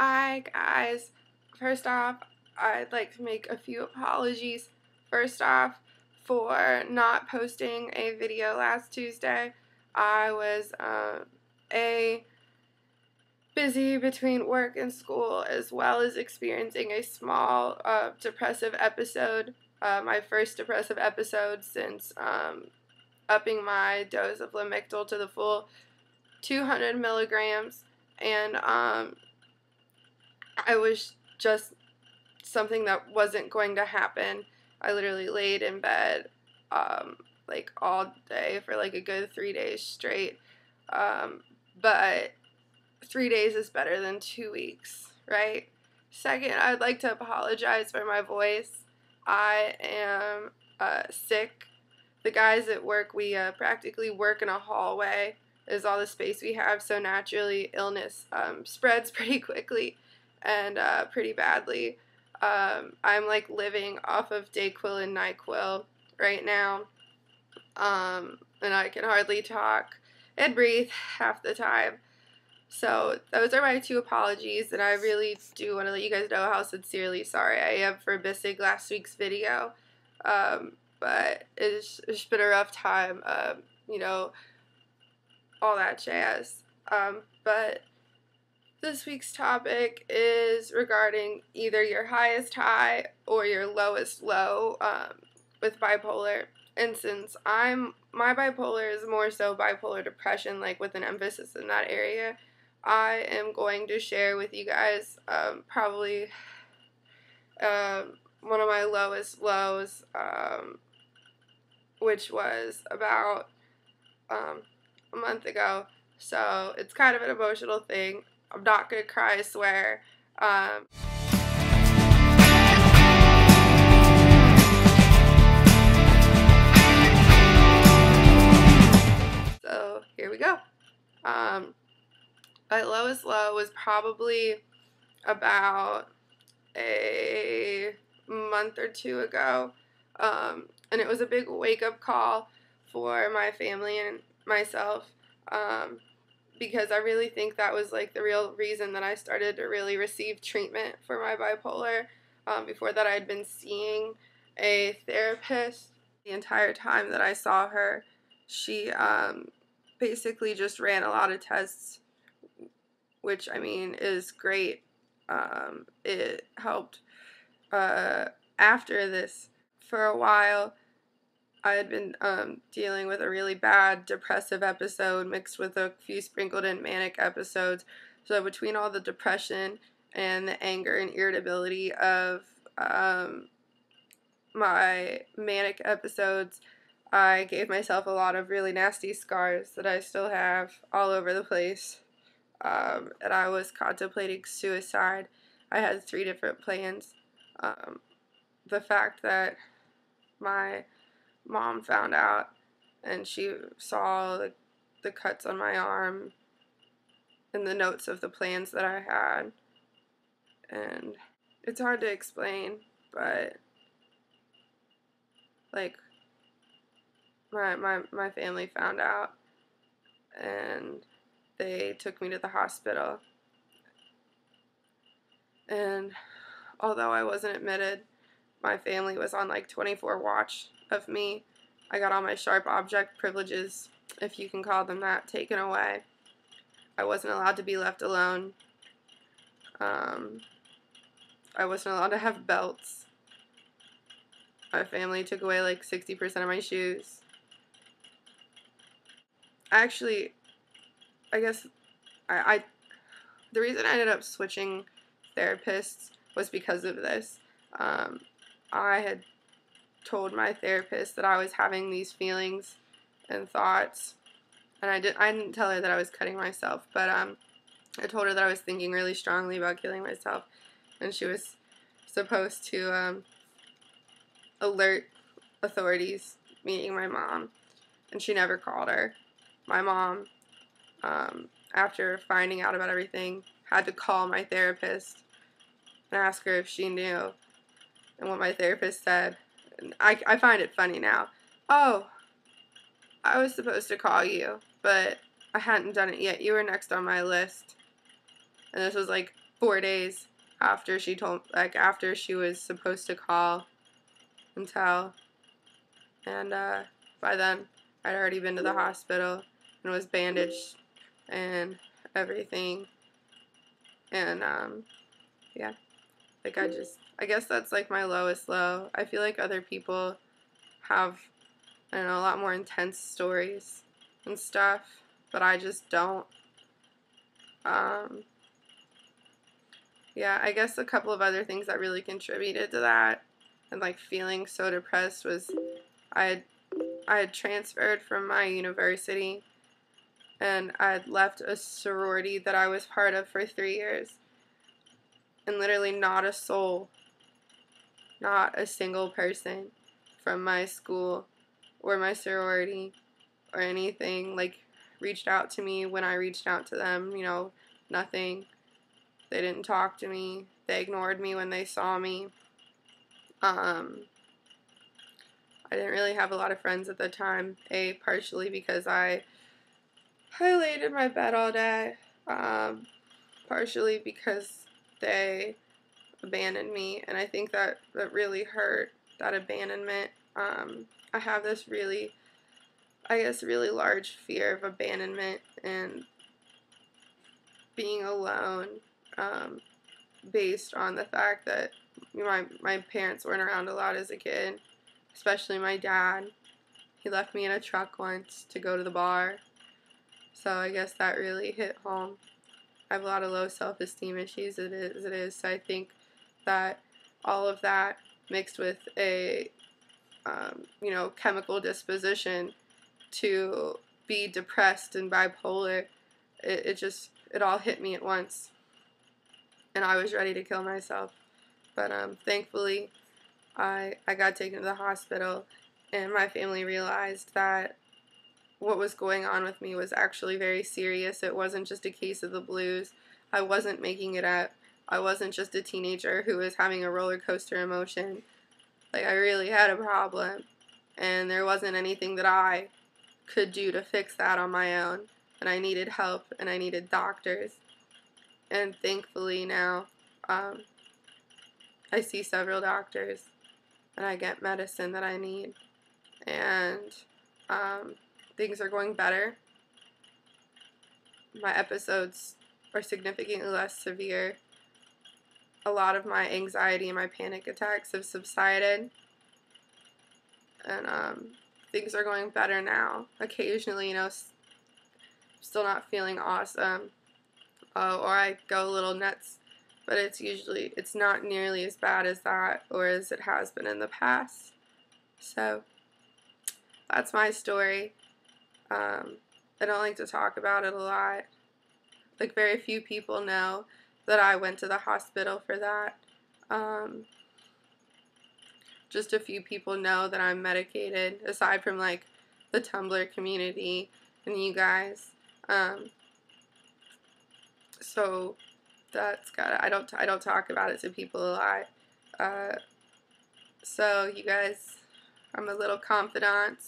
Hi guys, first off, I'd like to make a few apologies. First off, for not posting a video last Tuesday. I was busy between work and school, as well as experiencing a small depressive episode, my first depressive episode since upping my dose of Lamictal to the full 200 milligrams, and I was just something that wasn't going to happen. I literally laid in bed like all day for like a good 3 days straight. But 3 days is better than 2 weeks, right? Second, I'd like to apologize for my voice. I am sick. The guys at work, we practically work in a hallway, is all the space we have, so naturally illness spreads pretty quickly and pretty badly. I'm like living off of Dayquil and NyQuil right now, and I can hardly talk and breathe half the time. So those are my two apologies, and I really do want to let you guys know how sincerely sorry I am for missing last week's video. But it's been a rough time, you know, all that jazz. But this week's topic is regarding either your highest high or your lowest low with bipolar. And since my bipolar is more so bipolar depression, like with an emphasis in that area, I am going to share with you guys probably one of my lowest lows, which was about a month ago. So it's kind of an emotional thing. I'm not going to cry, I swear. So here we go. My lowest low was probably about a month or two ago. And it was a big wake-up call for my family and myself. Because I really think that was like the real reason that I started to really receive treatment for my bipolar. Before that, I had been seeing a therapist. The entire time that I saw her, she basically just ran a lot of tests, which I mean is great. It helped. After this, for a while, I had been dealing with a really bad depressive episode mixed with a few sprinkled in manic episodes. So between all the depression and the anger and irritability of my manic episodes, I gave myself a lot of really nasty scars that I still have all over the place. And I was contemplating suicide. I had 3 different plans. The fact that my mom found out and she saw the cuts on my arm and the notes of the plans that I had, and it's hard to explain, but like my family found out and they took me to the hospital, and although I wasn't admitted, my family was on like 24 watch of me. I got all my sharp object privileges, if you can call them that, taken away. I wasn't allowed to be left alone. I wasn't allowed to have belts. My family took away like 60% of my shoes. Actually, I guess the reason I ended up switching therapists was because of this. I had told my therapist that I was having these feelings and thoughts, and I didn't tell her that I was cutting myself, but I told her that I was thinking really strongly about killing myself, and she was supposed to alert authorities, meaning my mom, and she never called her. My mom, after finding out about everything, had to call my therapist and ask her if she knew. And what my therapist said, and I find it funny now. Oh, I was supposed to call you, but I hadn't done it yet. You were next on my list. And this was like 4 days after after she was supposed to call and tell. And by then, I'd already been to the hospital and was bandaged and everything. And yeah, like I guess that's like my lowest low. I feel like other people have, I don't know, a lot more intense stories and stuff, but I just don't. Yeah, I guess a couple of other things that really contributed to that and like feeling so depressed was I had transferred from my university, and I had left a sorority that I was part of for 3 years, and literally not a soul, not a single person from my school or my sorority or anything like reached out to me when I reached out to them. You know, nothing. They didn't talk to me. They ignored me when they saw me. I didn't really have a lot of friends at the time, partially because I laid in my bed all day, partially because they abandoned me, and I think that really hurt, that abandonment. I have this really large fear of abandonment and being alone, based on the fact that my parents weren't around a lot as a kid, especially my dad. He left me in a truck once to go to the bar, so I guess that really hit home. I have a lot of low self-esteem issues as it is, so I think that all of that mixed with a chemical disposition to be depressed and bipolar, it all hit me at once, and I was ready to kill myself. But thankfully, I got taken to the hospital, and my family realized that what was going on with me was actually very serious. It wasn't just a case of the blues. I wasn't making it up. I wasn't just a teenager who was having a roller coaster emotion. Like, I really had a problem, and there wasn't anything that I could do to fix that on my own, and I needed help, and I needed doctors. And thankfully now, I see several doctors, and I get medicine that I need, and things are going better. My episodes are significantly less severe. A lot of my anxiety and my panic attacks have subsided, and things are going better now. Occasionally, still not feeling awesome, or I go a little nuts, but it's not nearly as bad as that or as it has been in the past. So that's my story. I don't like to talk about it a lot. Like, very few people know that I went to the hospital for that. Just a few people know that I'm medicated, aside from like the Tumblr community and you guys. So I don't talk about it to people a lot. So you guys, I'm a little confidant.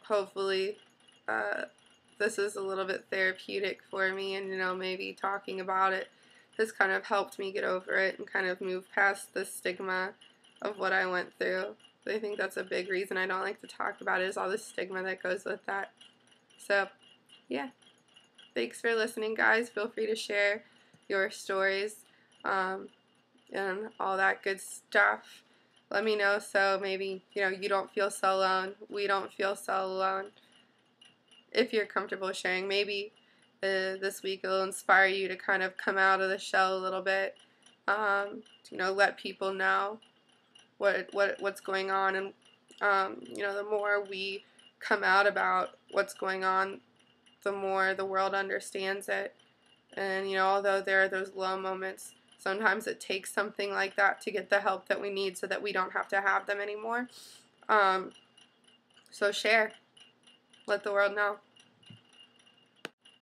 Hopefully, this is a little bit therapeutic for me, and maybe talking about it has kind of helped me get over it and kind of move past the stigma of what I went through. I think that's a big reason I don't like to talk about it, is all the stigma that goes with that. So, yeah. Thanks for listening, guys. Feel free to share your stories, and all that good stuff. Let me know, so maybe, you don't feel so alone. We don't feel so alone. If you're comfortable sharing, maybe this week it'll inspire you to kind of come out of the shell a little bit. Let people know what's going on, and the more we come out about what's going on, the more the world understands it. And although there are those low moments, sometimes it takes something like that to get the help that we need so that we don't have to have them anymore. So share. Let the world know.